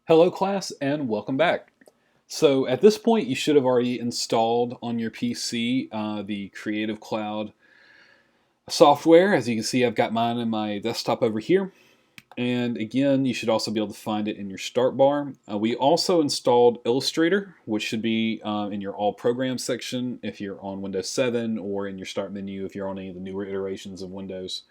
Hello class and welcome back. So at this point you should have already installed on your PC the Creative Cloud software. As you can see, I've got mine in my desktop over here. And again, you should also be able to find it in your start bar. We also installed Illustrator, which should be in your All Programs section if you're on Windows 7, or in your Start menu if you're on any of the newer iterations of Windows.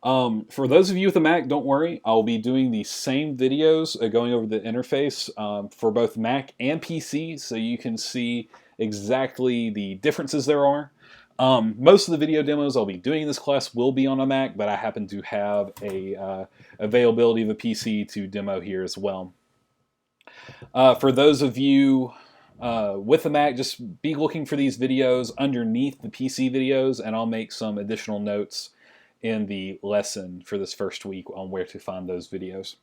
For those of you with a Mac, don't worry. I'll be doing the same videos going over the interface for both Mac and PC, so you can see exactly the differences there are. Most of the video demos I'll be doing in this class will be on a Mac, but I happen to have a availability of a PC to demo here as well. For those of you with a Mac, just be looking for these videos underneath the PC videos, and I'll make some additional notes in the lesson for this first week on where to find those videos.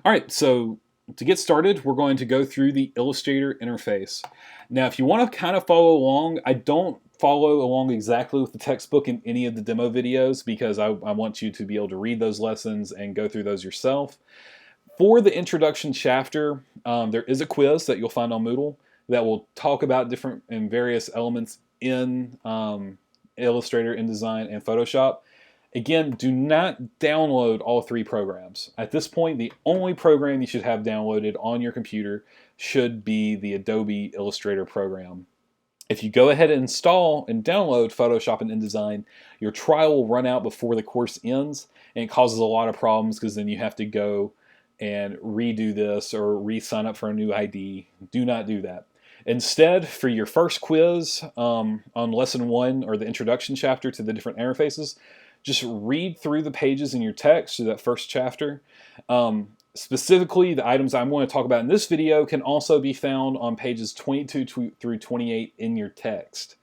All right, so to get started, we're going to go through the Illustrator interface. Now, if you want to kind of follow along, I don't follow along exactly with the textbook in any of the demo videos because I want you to be able to read those lessons and go through those yourself. For the introduction chapter, there is a quiz that you'll find on Moodle that will talk about different and various elements in Illustrator, InDesign, and Photoshop. Again, do not download all three programs. At this point, the only program you should have downloaded on your computer should be the Adobe Illustrator program. If you go ahead and install and download Photoshop and InDesign, your trial will run out before the course ends, and it causes a lot of problems because then you have to go and redo this or re-sign up for a new ID. Do not do that. Instead, for your first quiz on lesson 1 or the introduction chapter to the different interfaces, just read through the pages in your text to that first chapter. Specifically, the items I'm going to talk about in this video can also be found on pages 22 through 28 in your text.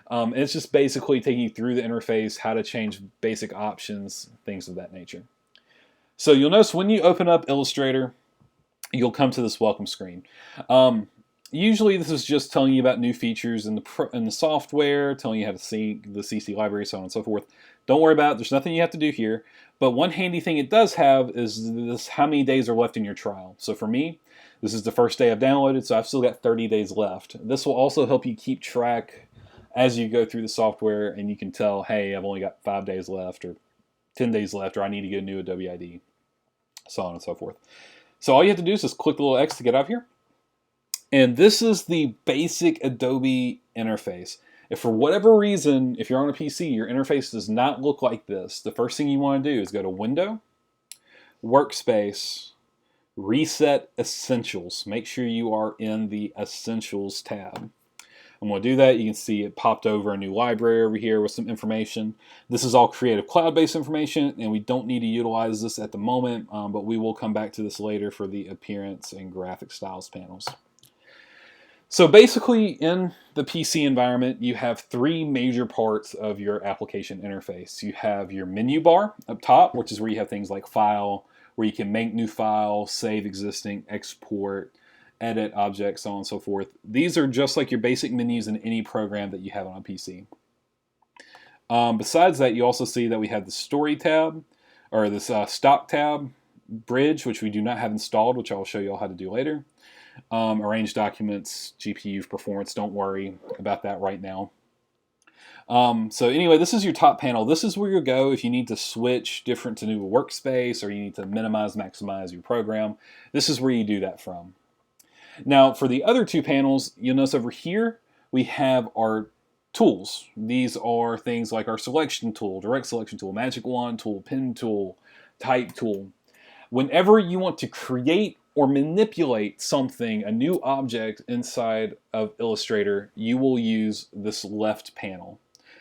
And it's just basically taking you through the interface, how to change basic options, things of that nature. So you'll notice when you open up Illustrator, you'll come to this welcome screen. Usually this is just telling you about new features in the software, telling you how to see the CC library, so on and so forth. Don't worry about it. There's nothing you have to do here. But one handy thing it does have is this: how many days are left in your trial. So for me, this is the first day I've downloaded, so I've still got 30 days left. This will also help you keep track as you go through the software, and you can tell, hey, I've only got 5 days left, or 10 days left, or I need to get a new Adobe ID, so on and so forth. So all you have to do is just click the little X to get out here. And this is the basic Adobe interface. If for whatever reason, if you're on a PC, your interface does not look like this, the first thing you want to do is go to Window, Workspace, Reset Essentials. Make sure you are in the Essentials tab. I'm going to do that. You can see it popped over a new library over here with some information. This is all Creative Cloud-based information, and we don't need to utilize this at the moment, but we will come back to this later for the Appearance and Graphic Styles panels. So basically, in the PC environment, you have three major parts of your application interface. You have your menu bar up top, which is where you have things like File, where you can make new files, save existing, export, edit objects, so on and so forth. These are just like your basic menus in any program that you have on a PC. Besides that, you also see that we have the Story tab, or this Stock tab, Bridge, which we do not have installed, which I'll show you all how to do later. Arrange documents, GPU performance, don't worry about that right now. So anyway, this is your top panel. This is where you'll go if you need to switch different to new workspace, or you need to minimize, maximize your program. This is where you do that from. Now, for the other two panels, you'll notice over here, we have our tools. These are things like our selection tool, direct selection tool, magic wand tool, pen tool, type tool. Whenever you want to create or manipulate something, a new object inside of Illustrator, you will use this left panel.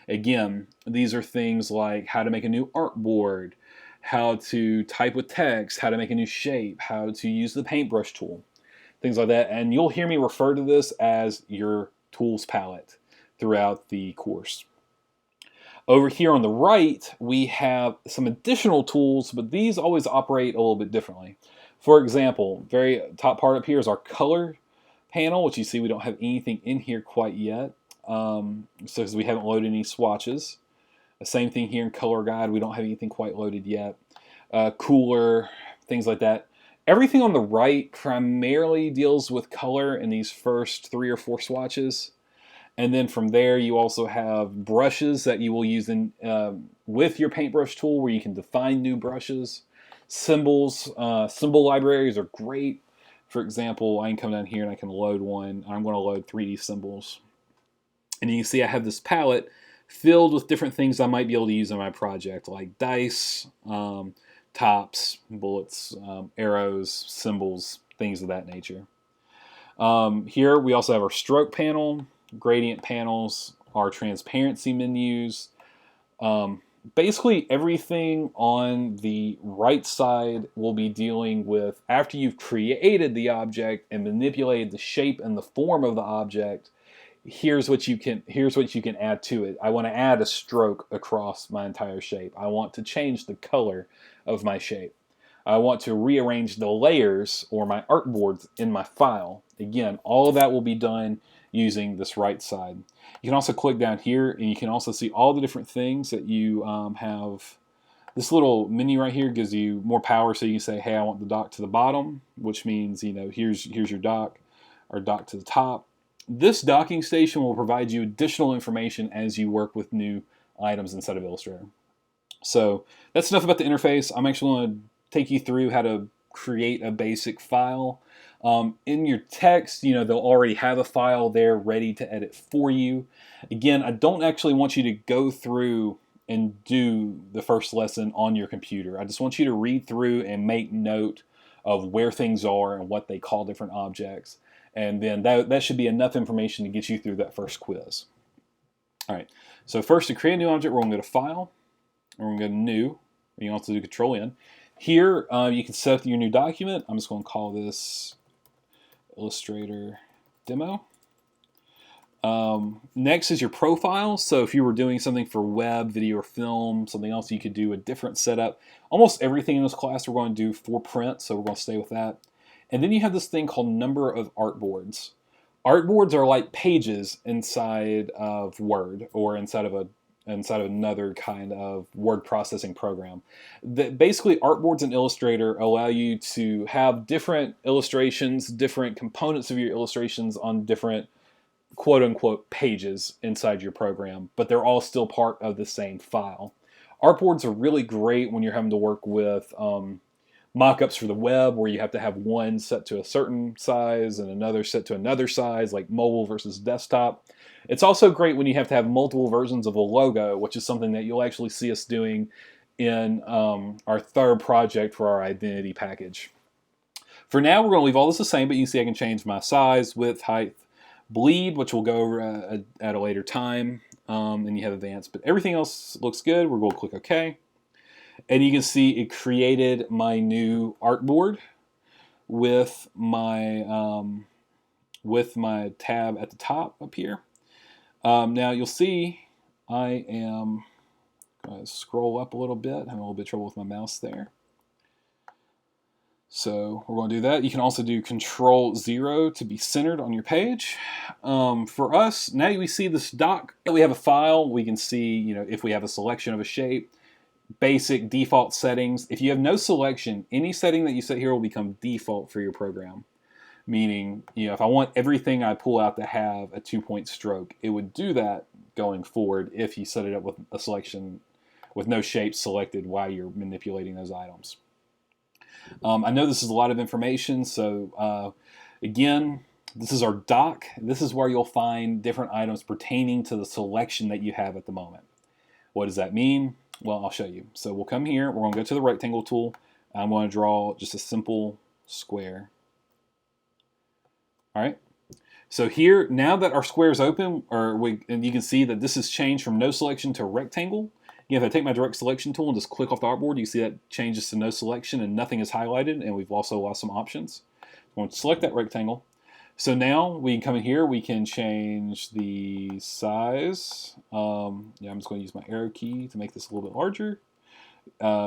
Again, these are things like how to make a new artboard, how to type with text, how to make a new shape, how to use the paintbrush tool, things like that. And you'll hear me refer to this as your tools palette throughout the course. Over here on the right, we have some additional tools, but these always operate a little bit differently. For example, very top part up here is our color panel, which you see we don't have anything in here quite yet, so we haven't loaded any swatches. The same thing here in color guide, we don't have anything quite loaded yet. Cooler, things like that. Everything on the right primarily deals with color in these first 3 or 4 swatches. And then from there, you also have brushes that you will use with your paintbrush tool where you can define new brushes. Symbols, symbol libraries are great. For example, I can come down here and I can load one. I'm going to load 3D symbols. And you can see I have this palette filled with different things I might be able to use in my project, like dice, tops, bullets, arrows, symbols, things of that nature. Here we also have our stroke panel, gradient panels, our transparency menus. Basically everything on the right side will be dealing with after you've created the object and manipulated the shape and the form of the object. Here's what you can add to it. I want to add a stroke across my entire shape. I want to change the color of my shape. I want to rearrange the layers or my artboards in my file. Again, all of that will be done using this right side. You can also click down here and you can also see all the different things that you have. This little menu right here gives you more power, so you can say, hey, I want the dock to the bottom, which means, here's your dock, or dock to the top. This docking station will provide you additional information as you work with new items inside of Illustrator. So that's enough about the interface. I'm actually going to take you through how to create a basic file. In your text, they'll already have a file there ready to edit for you. Again, I don't actually want you to go through and do the first lesson on your computer. I just want you to read through and make note of where things are and what they call different objects. And then that should be enough information to get you through that first quiz. All right, so first to create a new object, we're going to go to File, and we're going to go to New. You can also do Control-N. Here, you can set up your new document. I'm just going to call this Illustrator Demo. Next is your profile. So if you were doing something for web, video, or film, something else, you could do a different setup. Almost everything in this class we're going to do for print, so we're going to stay with that. And then you have this thing called number of artboards. Artboards are like pages inside of Word or inside of another kind of word processing program. Basically, artboards in Illustrator allow you to have different illustrations, different components of your illustrations on different quote-unquote pages inside your program, but they're all still part of the same file. Artboards are really great when you're having to work with mock-ups for the web, where you have to have one set to a certain size and another set to another size, like mobile versus desktop. It's also great when you have to have multiple versions of a logo, which is something that you'll actually see us doing in our third project for our identity package. For now, we're going to leave all this the same, but you can see I can change my size, width, height, bleed, which we'll go over at a later time, and you have advanced. But everything else looks good. We're going to click OK. And you can see it created my new artboard with my tab at the top up here. Now you'll see I am going to scroll up a little bit. I'm having a little bit of trouble with my mouse there. So we're going to do that. You can also do Control-0 to be centered on your page. For us, now we see this dock. We have a file. We can see, if we have a selection of a shape, basic default settings. If you have no selection, any setting that you set here will become default for your program. Meaning, if I want everything I pull out to have a 2-point stroke, it would do that going forward if you set it up with a selection with no shape selected while you're manipulating those items. I know this is a lot of information, so again, this is our dock. This is where you'll find different items pertaining to the selection that you have at the moment. What does that mean? Well, I'll show you. So we'll come here. We're going to go to the rectangle tool. I'm going to draw just a simple square. All right. So here, now that our square is open, and you can see that this has changed from no selection to rectangle. If I take my direct selection tool and just click off the artboard, you see that changes to no selection and nothing is highlighted, and we've also lost some options. I'm going to select that rectangle. So now we can come in here, we can change the size. I'm just going to use my arrow key to make this a little bit larger.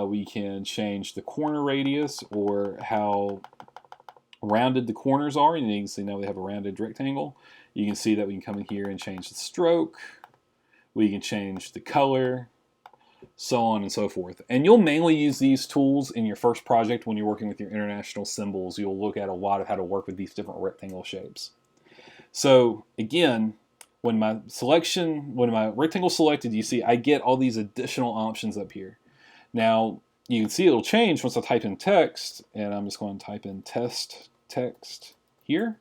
We can change the corner radius or how rounded the corners are, and you can see now we have a rounded rectangle. You can see that we can come in here and change the stroke. We can change the color. so on and so forth. And you'll mainly use these tools in your first project when you're working with your international symbols. You'll look at a lot of how to work with these different rectangle shapes. So again, when my rectangle selected, you see I get all these additional options up here. Now you can see it'll change once I type in text, and I'm just going to type in test text here.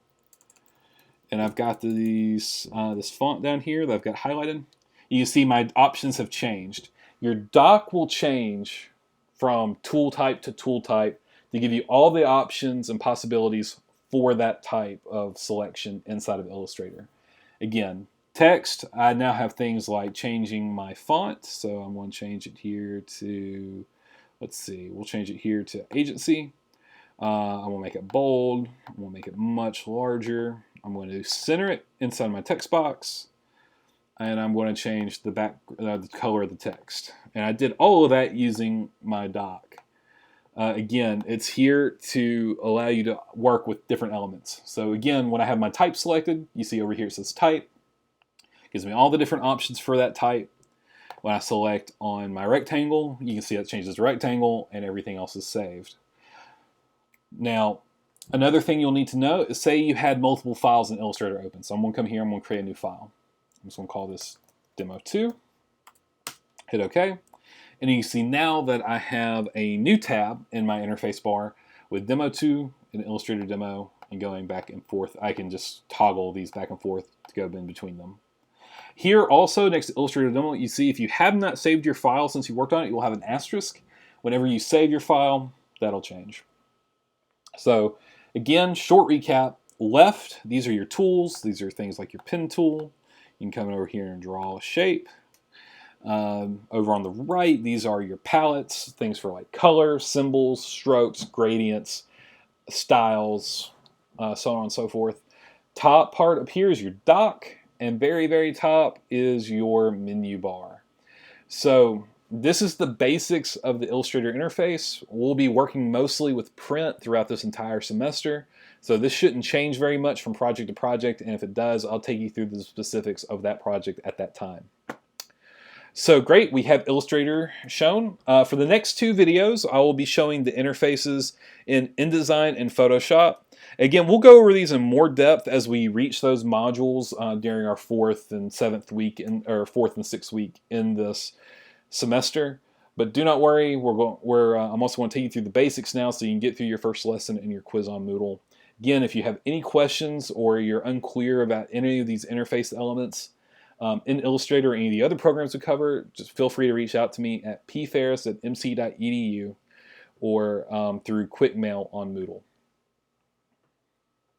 And I've got these this font down here that I've got highlighted. You can see my options have changed. Your dock will change from tool type to tool type to give you all the options and possibilities for that type of selection inside of Illustrator. Again, text, I now have things like changing my font. So I'm going to change it here to, let's see, we'll change it here to agency. I'm going to make it bold. I'm going to make it much larger. I'm going to center it inside my text box. And I'm going to change the the color of the text. And I did all of that using my dock. Again, it's here to allow you to work with different elements. So again, when I have my type selected, you see over here it says type. It gives me all the different options for that type. When I select on my rectangle, you can see it changes to rectangle and everything else is saved. Now, another thing you'll need to know is, say you had multiple files in Illustrator open. So I'm going to come here, I'm going to create a new file. I'm just going to call this Demo2. Hit OK. And you can see now that I have a new tab in my interface bar with Demo2 and Illustrator Demo, and going back and forth. I can just toggle these back and forth to go in between them. Here also, next to Illustrator Demo, you see if you have not saved your file since you worked on it, you will have an asterisk. Whenever you save your file, that'll change. So again, short recap. Left, these are your tools. These are things like your pen tool. You can come over here and draw a shape. Over on the right, these are your palettes, things for like color, symbols, strokes, gradients, styles, so on and so forth. Top part up here is your dock, and very, very top is your menu bar. So this is the basics of the Illustrator interface. We'll be working mostly with print throughout this entire semester, so this shouldn't change very much from project to project, and if it does, I'll take you through the specifics of that project at that time. So great, we have Illustrator shown. For the next two videos, I will be showing the interfaces in InDesign and Photoshop. Again, we'll go over these in more depth as we reach those modules during our fourth and sixth week in this semester. But do not worry, I'm also going to take you through the basics now so you can get through your first lesson and your quiz on Moodle. Again, if you have any questions or you're unclear about any of these interface elements, in Illustrator or any of the other programs we cover, just feel free to reach out to me at pferris@mc.edu or through quick mail on Moodle.